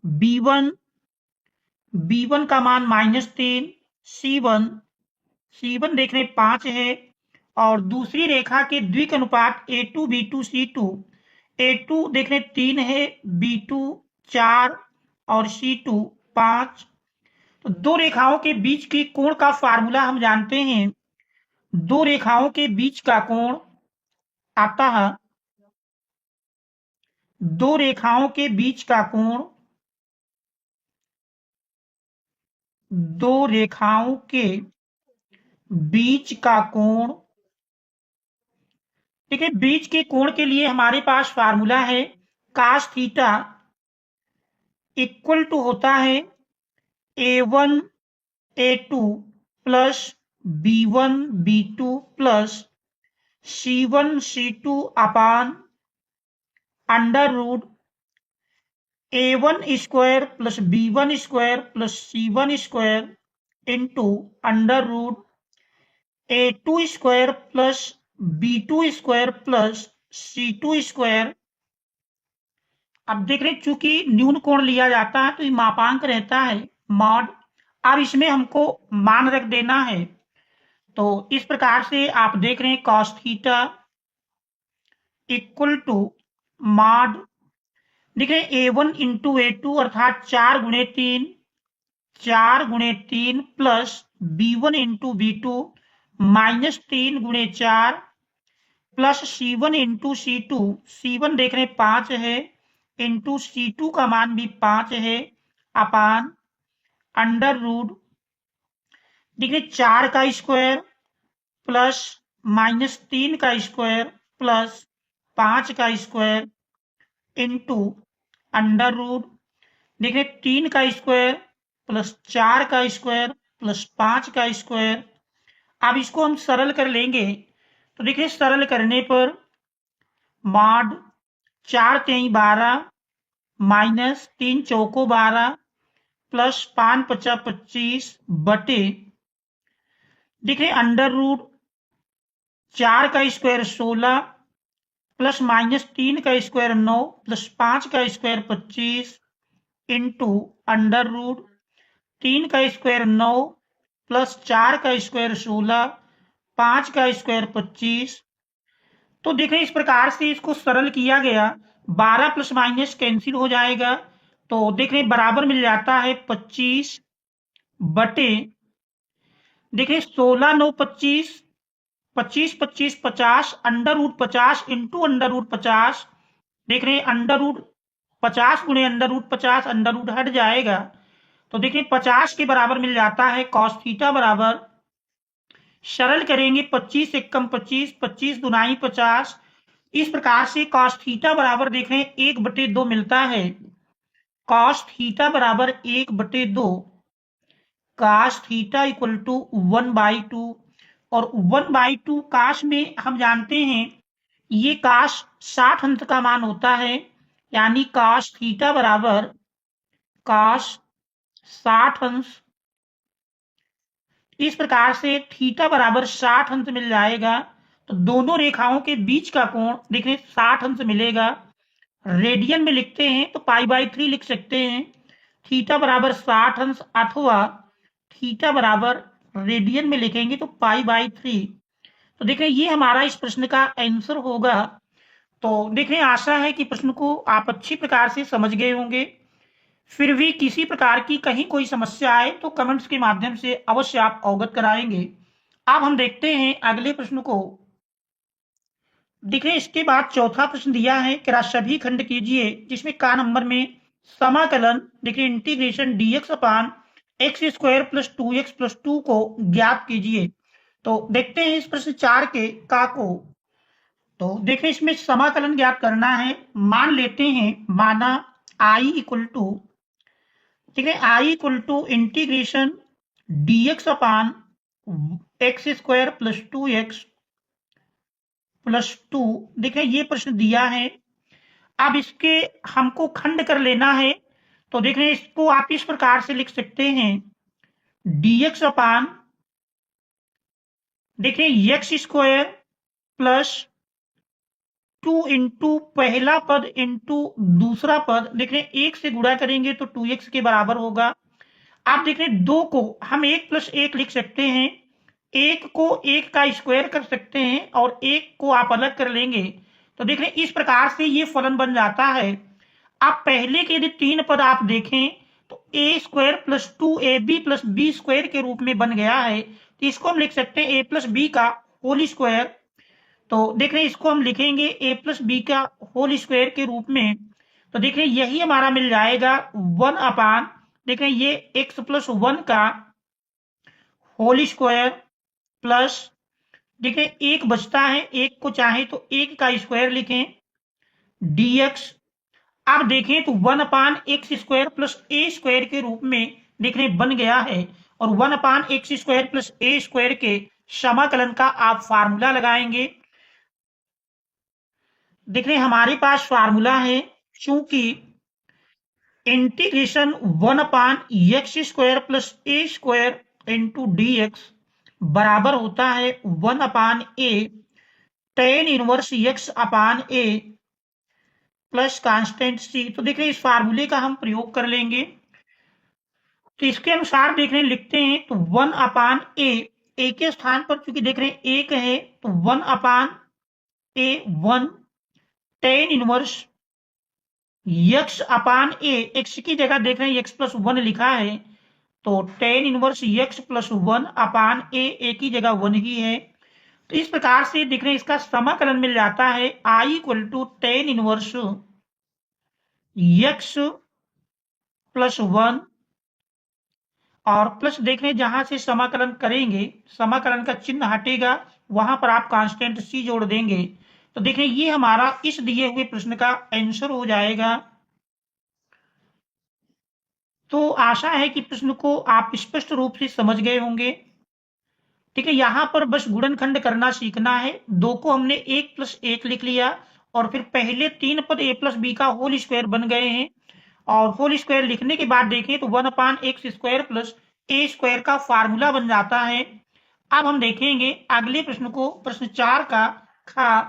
b1 का मान -3, c1 देख रहे हैं 5 है, और दूसरी रेखा के द्विक अनुपात a2 b2 c2, a2 देख रहे हैं 3 है, b2 4 और c2 5। तो दो रेखाओं के बीच के कोण का फार्मूला हम जानते हैं, दो रेखाओं के बीच का कोण आता है, दो रेखाओं के बीच का कोण, दो रेखाओं के बीच का कोण, ठीक है। बीच के कोण के लिए हमारे पास फार्मूला है कास थीटा इक्वल टू होता है a1 a2 plus B1 B2 plus C1 C2 upon under root A1 square plus B1 square plus C1 square into under root A2 square plus B2 square plus C2 square. अब देख रहे हैं चूंकि न्यून कोण लिया जाता है तो ये मापांक रहता है मॉड। अब इसमें हमको मान रख देना है, तो इस प्रकार से आप देख रहे हैं cos theta equal to mod, देख रहे हैं A1 इंटू A2 अर्थात 4 गुणे 3 प्लस B1 इंटू B2 -3 गुणे 4 plus C1 into C2, C1 देख रहे हैं 5 है इंटू C2 का मान भी 5 है अपान अंडर रूट देखिए 4 का स्क्वायर प्लस -3 का स्क्वायर प्लस 5 का स्क्वायर इंटू अंडर रूट देखिए 3 का स्क्वायर प्लस 4 का स्क्वायर प्लस 5 का स्क्वायर। अब इसको हम सरल कर लेंगे, तो देखिए सरल करने पर मॉड 4 तेई 12 माइनस 3 चौको 12 प्लस 5 पचा 25 बटे देखिए अंडर रूट 4 का स्क्वायर 16 प्लस -3 का स्क्वायर 9 प्लस 5 का स्क्वायर 25 इंटू अंडर रूट 3 का स्क्वायर 9 प्लस 4 का स्क्वायर 16 5 का स्क्वायर 25। तो देखें इस प्रकार से इसको सरल किया गया, 12 प्लस माइनस कैंसिल हो जाएगा, तो देखें बराबर मिल जाता है 25 बटे देखें 16 9 25 25 25 50 under root 50 into under root 50 देख रहे हैं अंडर रूट 50 गुणे अंडर रूट 50 अंडर रूट हट जाएगा, तो देखिए 50 के बराबर मिल जाता है कॉस थीटा बराबर, सरल करेंगे 25 एकम 25 25 दुनाई 50, इस प्रकार से कॉस थीटा बराबर देख रहे हैं 1/2 मिलता है। कॉस थीटा बराबर 1/2, कॉस थीटा इक्वल टू 1/2 और 1/2 काश में हम जानते हैं ये काश 60 अंश का मान होता है, यानी काश थीटा बराबर काश 60 अंश, इस प्रकार से थीटा बराबर 60 अंश मिल जाएगा, तो दोनों रेखाओं के बीच का कोण देखिए 60 अंश मिलेगा। रेडियन में लिखते हैं तो π/3 लिख सकते हैं, थीटा बराबर 60 अंश अथवा थीटा बराबर रेडियन में लिखेंगे तो π/3। तो देख रहे हैं ये हमारा इस प्रश्न का आंसर होगा। तो देख रहे हैं आशा है कि प्रश्न को आप अच्छी प्रकार से समझ गए होंगे। फिर भी किसी प्रकार की कहीं कोई समस्या आए तो कमेंट्स के माध्यम से अवश्य आप अवगत कराएंगे। अब हम देखते हैं अगले प्रश्न को। देखिए इसके बाद चौथा प्रश्न दिया है कि सभी खंड कीजिए, जिसमें का नंबर में समाकलन देखिए integration dx upon x² plus 2x plus 2 को ज्ञात कीजिए। तो देखते हैं इस प्रश्न 4 के का को। तो देखिए इसमें समाकलन ज्ञात करना है, मान लेते हैं माना i इक्वल टू ठीक है i equal to integration dx upon x² plus 2x plus 2। देखिए ये प्रश्न दिया है, अब इसके हमको खंड कर लेना है, तो देख रहे हैं इसको आप इस प्रकार से लिख सकते हैं dx अपान देखिए x² प्लस 2 इंटू पहला पद इंटू दूसरा पद, देख रहे हैं 1 से गुणा करेंगे तो 2x के बराबर होगा। आप देख रहे हैं 2 को हम 1 + 1 लिख सकते हैं, 1 को 1 का स्क्वायर कर सकते हैं और 1 को आप अलग कर लेंगे, तो देख रहे हैं इस प्रकार से ये फलन बन जाता है। आप पहले के यदि 3 पद आप देखें तो a² plus 2ab plus b² के रूप में बन गया है, तो इसको हम लिख सकते हैं a प्लस बी का होल स्क्वायर। तो देख रहे हैं इसको हम लिखेंगे a प्लस बी का होल स्क्वायर के रूप में, तो देख रहे हैं यही हमारा मिल जाएगा 1 अपान देख रहे हैं ये x प्लस 1 का होल स्क्वायर प्लस देखिए 1 बचता है, 1 को चाहे तो 1 का स्क्वायर लिखें dx। अब देखें तो 1 अपान x² प्लस a² के रूप में देख रहे बन गया है, और 1/x² प्लस a² के समाकलन का आप फार्मूला लगाएंगे। देख रहे हैं हमारे पास फार्मूला है, चूंकि integration 1/x² plus a² into dx बराबर होता है 1/a tan inverse x/a plus constant c। तो देख रहे हैं इस फार्मूले का हम प्रयोग कर लेंगे। तो इसके अनुसार देख रहे हैं लिखते हैं तो 1/a, a के स्थान पर चूंकि देख रहे हैं 1 है तो 1/a 1 tan inverse x/a, x की जगह देख रहे हैं x प्लस 1 लिखा है तो tan inverse x plus 1/a, a की जगह 1 ही है। तो इस प्रकार से देख रहे हैं इसका समाकलन मिल जाता है I equal to tan inverse x plus 1 और प्लस देख रहे हैं जहां से समाकलन करेंगे समाकलन का चिन्ह हटेगा वहां पर आप कांस्टेंट c जोड़ देंगे। तो देख रहे हैं ये हमारा इस दिए हुए प्रश्न का आंसर हो जाएगा। तो आशा है कि प्रश्न को आप स्पष्ट रूप से समझ गए होंगे। ठीक है, यहां पर बस गुणनखंड करना सीखना है। 2 को हमने 1 प्लस 1 लिख लिया और फिर पहले 3 पद a प्लस b का होल स्क्वायर बन गए हैं और होल स्क्वायर लिखने के बाद देखें तो 1/x² प्लस a² का फार्मूला बन जाता है। अब हम देखेंगे अगले प्रश्न को, प्रश्न 4 का खा।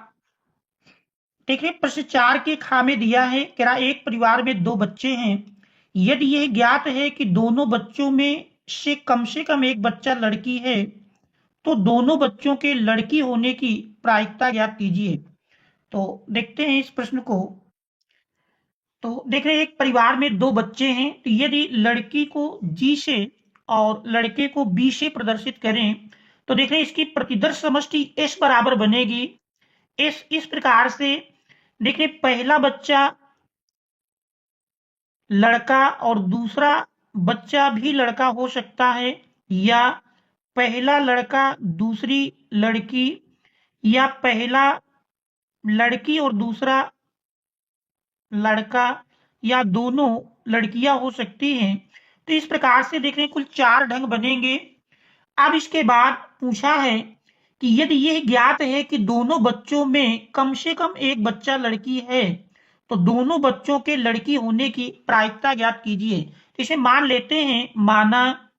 देखिए प्रश्न 4 के खा में दिया है कि एक परिवार में 2 बच्चे हैं, यदि यह ज्ञात है कि दोनों बच्चों में से कम एक बच्चा लड़की है तो दोनों बच्चों के लड़की होने की प्रायिकता ज्ञात कीजिए। तो देखते हैं इस प्रश्न को। तो देख रहे हैं एक परिवार में 2 बच्चे हैं, तो यदि लड़की को G से और लड़के को B से प्रदर्शित करें तो देख रहे हैं इसकी प्रतिदर्श समष्टि S बराबर बनेगी। S इस प्रकार से देख रहे पहला बच्चा लड़का और दूसरा बच्चा भी लड़का हो सकता है, या पहला लड़का दूसरी लड़की, या पहला लड़की और दूसरा लड़का, या दोनों लड़कियां हो सकती हैं। तो इस प्रकार से देख रहे हैं कुल 4 ढंग बनेंगे। अब इसके बाद पूछा है कि यदि यह ज्ञात है कि दोनों बच्चों में कम से कम एक बच्चा लड़की है तो दोनों बच्चों के लड़की होने की प्रायिकता ज्ञात कीजिए। तो इसे मान लेते हैं, माना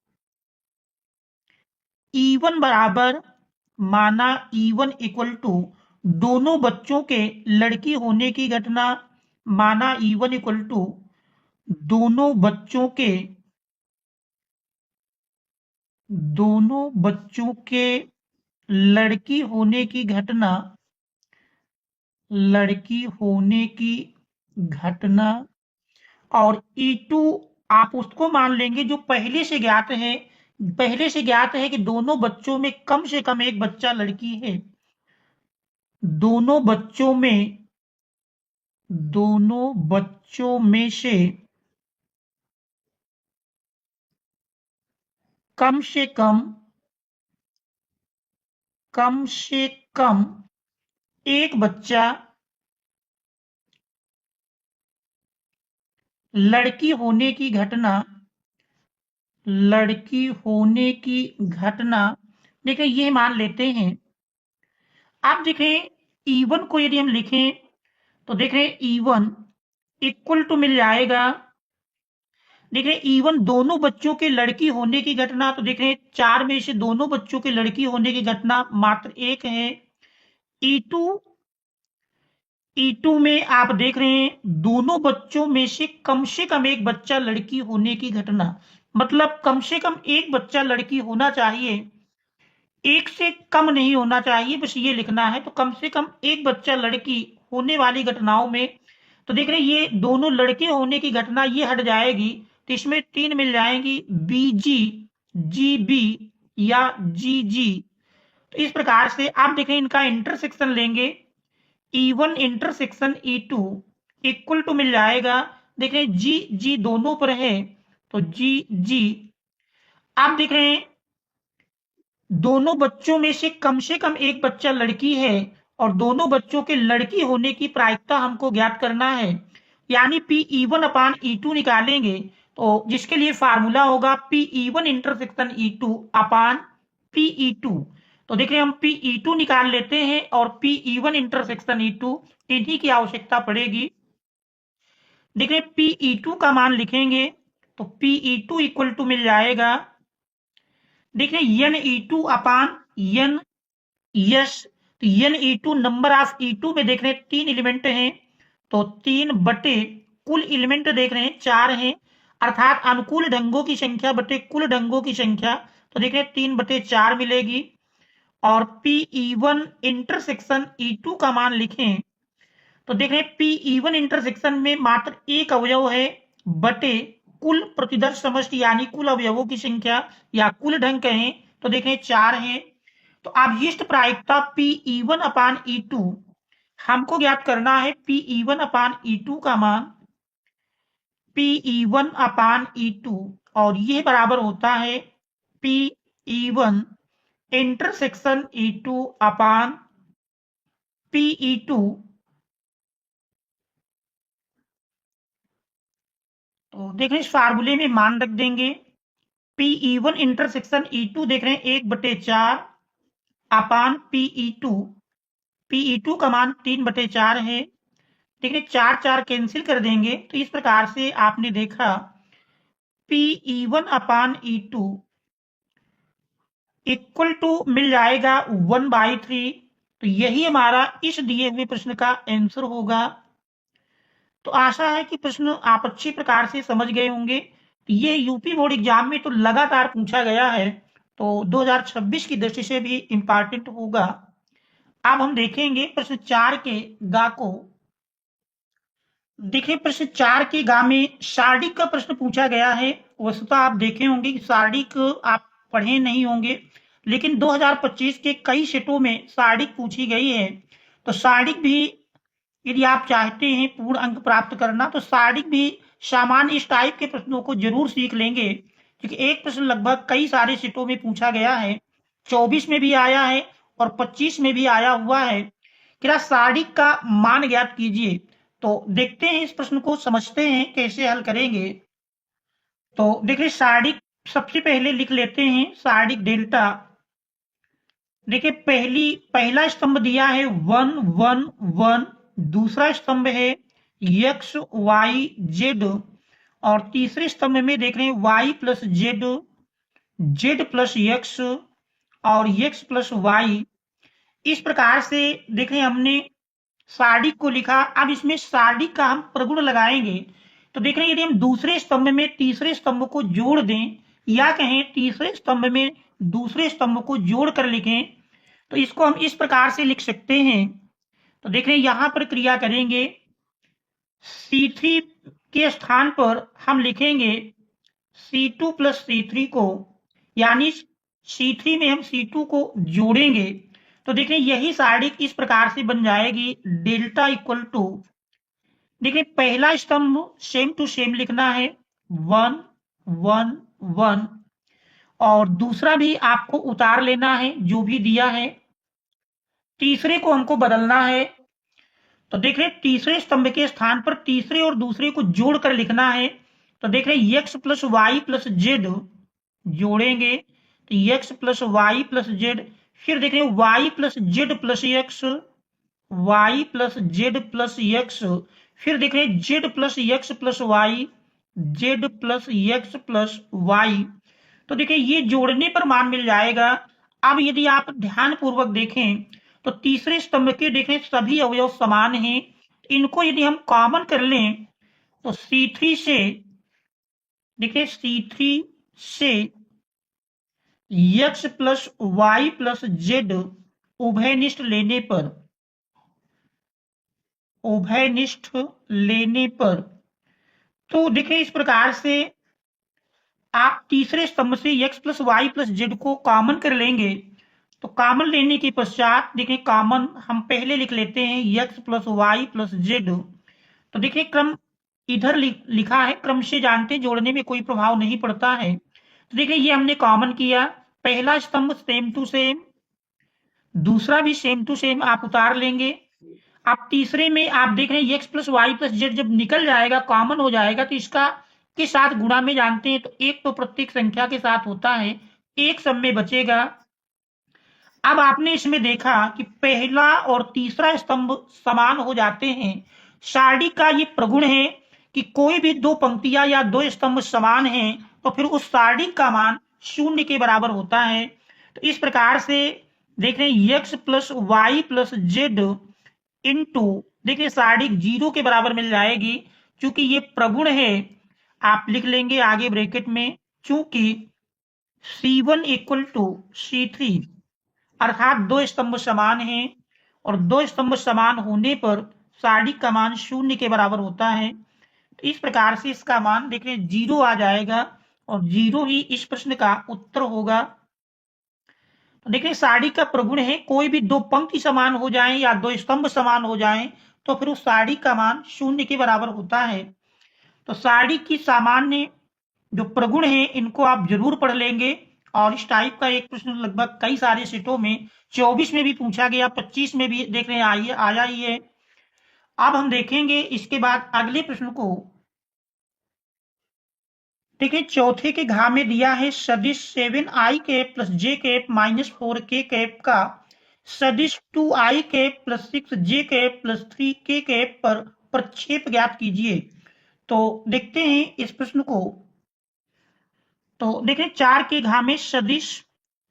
E1 बराबर, माना E1 इक्वल टू दोनों बच्चों के लड़की होने की घटना, माना E1 इक्वल टू दोनों बच्चों के लड़की होने की घटना, और E2 आप उसको मान लेंगे जो पहले से ज्ञात है कि दोनों बच्चों में कम से कम एक बच्चा लड़की है। दोनों बच्चों में से कम से कम एक बच्चा लड़की होने की घटना देखिए ये मान लेते हैं। आप देखें E1 को यदि हम लिखें तो देख रहे हैं E1 इक्वल टू मिल जाएगा, देख रहे हैं E1 दोनों बच्चों के लड़की होने की घटना, तो देख रहे हैं 4 में से दोनों बच्चों के लड़की होने की घटना मात्र 1 है। E2 में आप देख रहे हैं दोनों बच्चों में से कम एक बच्चा लड़की होने की घटना, मतलब कम से कम एक बच्चा लड़की होना चाहिए, एक से कम नहीं होना चाहिए, बस ये लिखना है। तो कम से कम एक बच्चा लड़की होने वाली घटनाओं में तो देख रहे हैं ये दोनों लड़के होने की घटना ये हट जाएगी, तो इसमें 3 मिल जाएंगी, BG, GB या GG। तो इस प्रकार से आप देख रहे हैं इनका इंटरसेक्शन लेंगे, E1 intersection E2 equal to मिल जाएगा, देख रहे हैं GG दोनों पर है तो GG। आप देख रहे हैं दोनों बच्चों में से कम एक बच्चा लड़की है और दोनों बच्चों के लड़की होने की प्रायिकता हमको ज्ञात करना है, यानी P E1/E2 निकालेंगे तो जिसके लिए फार्मूला होगा PE1 इंटरसेक्शन E2 अपान PE2। तो देखिए हम PE2 निकाल लेते हैं और PE1 इंटरसेक्शन E2 इन्हीं की आवश्यकता पड़ेगी। देखिए PE2 का मान लिखेंगे तो PE2 इक्वल टू मिल जाएगा, देखिए NE2 अपान N यस। तो NE2 नंबर ऑफ E2 में देख रहे हैं 3 एलिमेंट हैं, तो 3 बटे कुल एलिमेंट देख रहे हैं 4 हैं, अर्थात अनुकूल ढंगों की संख्या बटे कुल ढंगों की संख्या, तो देख रहे हैं 3 बटे 4 मिलेगी। और PE1 इंटरसेक्शन E2 का मान लिखें तो देख रहे हैं PE1 इंटरसेक्शन में मात्र एक अवयव है बटे कुल प्रतिदर्श समष्टि यानी कुल अवयवों की संख्या या कुल ढंग कहें तो देख रहे हैं 4 है। तो अभीष्ट प्रायिकता PE1 अपान E2 हमको ज्ञात करना है। PE1 अपान E2 का मान PE1 अपान E2 और यह बराबर होता है PE1 इंटरसेक्शन E2 अपान PE2। तो देख रहे हैं इस फार्मूले में मान रख देंगे। PE1 इंटरसेक्शन E2 देख रहे हैं 1/4 अपान PE2। PE2 का मान 3/4 है। ठीक है, 4 कैंसिल कर देंगे तो इस प्रकार से आपने देखा PE1 upon E2 equal to मिल जाएगा 1/3। तो यही हमारा इस दिए हुए प्रश्न का आंसर होगा। तो आशा है कि प्रश्न आप अच्छी प्रकार से समझ गए होंगे। ये यूपी बोर्ड एग्जाम में तो लगातार पूछा गया है, तो 2026 की दृष्टि से भी इंपॉर्टेंट होगा। अब हम देखेंगे प्रश्न 4 के गा को। देखिए प्रश्न 4 के गा में शार्डिक का प्रश्न पूछा गया है। वस्तुतः आप देखे होंगे कि शार्डिक आप पढ़े नहीं होंगे, लेकिन 2025 के कई सेटों में शार्डिक पूछी गई है। तो शार्डिक भी यदि आप चाहते हैं पूर्ण अंक प्राप्त करना तो शार्डिक भी सामान्य इस टाइप के प्रश्नों को जरूर सीख लेंगे, क्योंकि एक प्रश्न लगभग कई सारे सेटों में पूछा गया है। 24 में भी आया है और 25 में भी आया हुआ है। क्या शार्डिक का मान ज्ञात कीजिए। तो देखते हैं इस प्रश्न को, समझते हैं कैसे हल करेंगे। तो देखिए शार्डिक सबसे पहले लिख लेते हैं शार्डिक डेल्टा। देखिए पहला स्तंभ दिया है 1 1 1, दूसरा स्तंभ है x y z और तीसरे स्तंभ में देख रहे हैं y plus Z, Z plus x और x प्लस वाई। इस प्रकार से देख रहे हैं हमने शार्डिक को लिखा। अब इसमें शार्डिक का हम प्रगुण लगाएंगे। तो देख रहे हैं यदि हम दूसरे स्तंभ में तीसरे स्तंभ को जोड़ दें या कहें तीसरे स्तंभ में दूसरे स्तंभ को जोड़ कर लिखें तो इसको हम इस प्रकार से लिख सकते हैं। तो देख रहे हैं यहां पर क्रिया करेंगे, C3 के स्थान पर हम लिखेंगे C2 प्लस C3 को, यानी C3 में हम C2 को जोड़ेंगे। तो देखिए यही शार्डिक इस प्रकार से बन जाएगी डेल्टा इक्वल टू, देखिए पहला स्तंभ सेम टू सेम लिखना है 1 1 1 और दूसरा भी आपको उतार लेना है जो भी दिया है, तीसरे को हमको बदलना है। तो देख रहे तीसरे स्तंभ के स्थान पर तीसरे और दूसरे को जोड़कर लिखना है। तो देख रहे x plus Y plus Z जोड़ेंगे तो x plus Y plus Z, फिर देख रहे y plus Z plus X, Y plus Z plus X, फिर देख रहे Z plus X plus Y, Z plus X plus Y. तो देखिए ये जोड़ने पर मान मिल जाएगा। अब यदि आप ध्यान पूर्वक देखें तो तीसरे स्तंभ के देखें सभी अवयव समान हैं। इनको यदि हम कॉमन कर लें तो C3 से देखिए C3 से x plus Y plus Z उभयनिष्ठ लेने पर तो देखिए इस प्रकार से आप तीसरे स्तंभ से x plus Y plus Z को कॉमन कर लेंगे। तो कॉमन लेने के पश्चात देखिए कॉमन हम पहले लिख लेते हैं x plus Y plus z. तो देखिए क्रम इधर लिखा है, क्रम से जानते जोड़ने में कोई प्रभाव नहीं पड़ता है। तो देखिए ये हमने कॉमन किया, पहला स्तंभ सेम टू सेम, दूसरा भी सेम टू सेम आप उतार लेंगे। अब तीसरे में आप देख रहे हैं x plus Y plus z जब निकल जाएगा कॉमन हो जाएगा तो इसका के साथ गुणा में जानते हैं, तो एक तो प्रत्येक संख्या के साथ होता है, एक सब में बचेगा। अब आपने इसमें देखा कि पहला और तीसरा स्तंभ समान हो जाते हैं। सारणी का ये प्रगुण है कि कोई भी दो पंक्तियां या दो स्तंभ समान हैं तो फिर उस सारणी का मान शून्य के बराबर होता है। तो इस प्रकार से देख रहे हैं x plus Y plus z into देखिए सारणी 0 के बराबर मिल जाएगी। चूंकि ये प्रगुण है, आप लिख लेंगे आगे ब्रैकेट में, चूंकि C1 इक्वल टू C3 अर्थात दो स्तंभ समान हैं और दो स्तंभ समान होने पर सारणी का मान शून्य के बराबर होता है। तो इस प्रकार से इसका मान देखिए 0 आ जाएगा और 0 ही इस प्रश्न का उत्तर होगा। तो देखिए सारणी का प्रगुण है, कोई भी दो पंक्ति समान हो जाएं या दो स्तंभ समान हो जाएं तो फिर उस सारणी का मान शून्य के बराबर होता है। तो सारणी की सामान्य जो प्रगुण है इनको आप जरूर पढ़ लेंगे। और इस टाइप का एक प्रश्न लगभग कई सारे सेटों में 24 में भी पूछा गया, 25 में भी देख रहे हैं आया ही है। अब हम देखेंगे इसके बाद अगले प्रश्न को। देखिए चौथे के घा में दिया है सदिश 7i कैप प्लस जे कैप माइनस 4k कैप का सदिश 2i cap plus 6j cap plus 3k cap पर प्रक्षेप ज्ञात कीजिए। तो देखते हैं इस प्रश्न को। तो देखें 4 के घा में सदिश,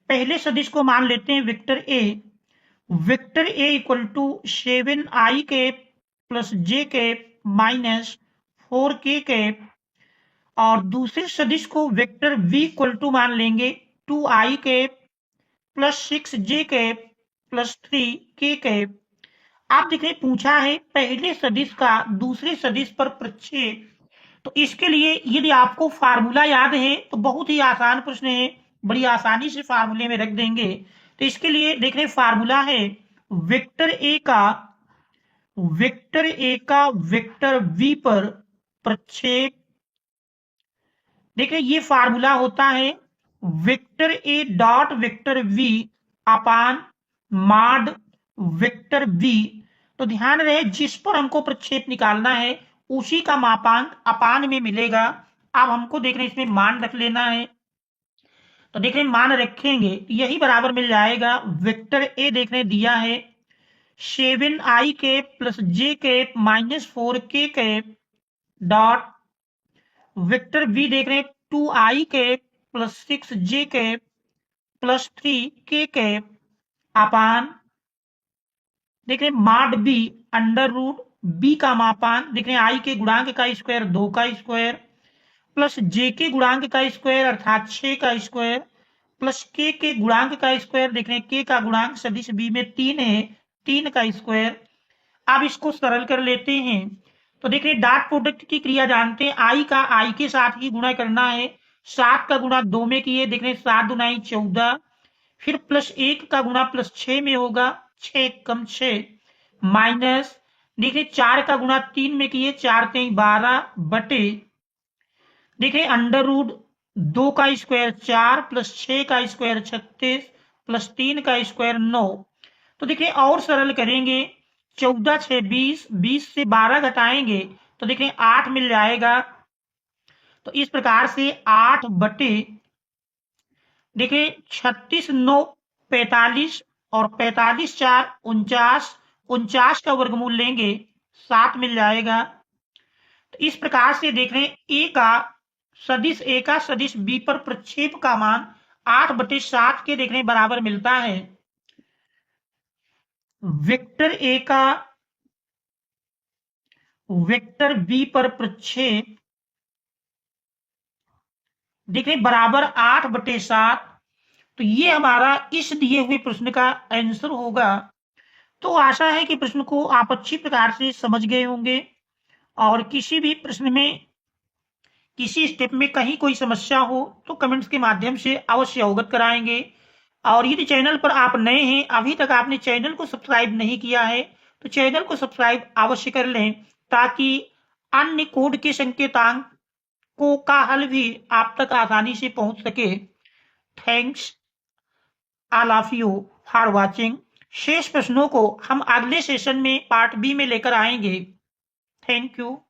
पहले सदिश को मान लेते हैं vector A. Vector A equal to 7i cap plus J cap minus 4k cap, और दूसरे सदिश को वेक्टर v इक्वल टू मान लेंगे 2i cap plus 6j cap plus 3k cap. आप देखिए पूछा है पहले सदिश का दूसरे सदिश पर प्रक्षेप। तो इसके लिए यदि आपको फार्मूला याद है तो बहुत ही आसान प्रश्न है, बड़ी आसानी से फार्मूले में रख देंगे। तो इसके लिए देख रहे फार्मूला है वेक्टर ए का वेक्टर v पर प्रक्षेप। देखिए ये फार्मूला होता है vector A dot vector v अपान माड वेक्टर v। तो ध्यान रहे जिस पर हमको प्रक्षेप निकालना है उसी का मापांक अपान में मिलेगा। अब हमको देख रहे इसमें मान रख लेना है। तो देख रहे मान रखेंगे यही बराबर मिल जाएगा। वेक्टर ए देख रहे दिया है 7i कैप प्लस जे cap minus 4k cap dot vector b देख रहे 2i cap plus 6j cap plus 3k cap upon देख रहे माड बी अंडर रूट बी का मापान देख रहे आई के गुणांक का स्क्वायर 2 का स्क्वायर प्लस जे के गुणांक का स्क्वायर अर्थात 6 का स्क्वायर प्लस के गुणांक का स्क्वायर देख रहे हैं के का गुणांक सदिश बी में 3 है 3 का स्क्वायर। अब इसको सरल कर लेते हैं। तो देख रहे डॉट प्रोडक्ट की क्रिया जानते हैं, आई का आई के साथ ही गुणा करना है। 7 का गुणा 2 में किए देख रहे 7 दुनाई 14, फिर प्लस 1 का गुणा प्लस 6 में होगा 6 कम 6 माइनस देखिए 4 का गुणा 3 में किए 4 3 12 बटे देखिए अंडर रूट 2 का स्क्वायर 4 प्लस 6 का स्क्वायर 36 प्लस 3 का स्क्वायर 9। तो देखिए और सरल करेंगे 14 6 20, 20 से 12 घटाएंगे तो देखिए 8 मिल जाएगा। तो इस प्रकार से 8 बटे देखिए 36 9 45 और 45 4 49, 49 का वर्गमूल लेंगे 7 मिल जाएगा। तो इस प्रकार से देख रहे हैं ए का सदिश बी पर प्रक्षेप का मान 8 बटे 7 के देख रहे बराबर मिलता है। वेक्टर ए का वेक्टर बी पर प्रक्षेप देखिए बराबर 8 बटे 7। तो ये हमारा इस दिए हुए प्रश्न का आंसर होगा। तो आशा है कि प्रश्न को आप अच्छी प्रकार से समझ गए होंगे और किसी भी प्रश्न में किसी स्टेप में कहीं कोई समस्या हो तो कमेंट्स के माध्यम से अवश्य अवगत कराएंगे। और यदि चैनल पर आप नए हैं, अभी तक आपने चैनल को सब्सक्राइब नहीं किया है तो चैनल को सब्सक्राइब अवश्य कर लें ताकि अन्य कोड के संकेतांकों का हल भी आप तक आसानी से पहुंच सके। Thanks all of you for watching. शेष प्रश्नों को हम अगले सेशन में पार्ट बी में लेकर आएंगे। Thank you.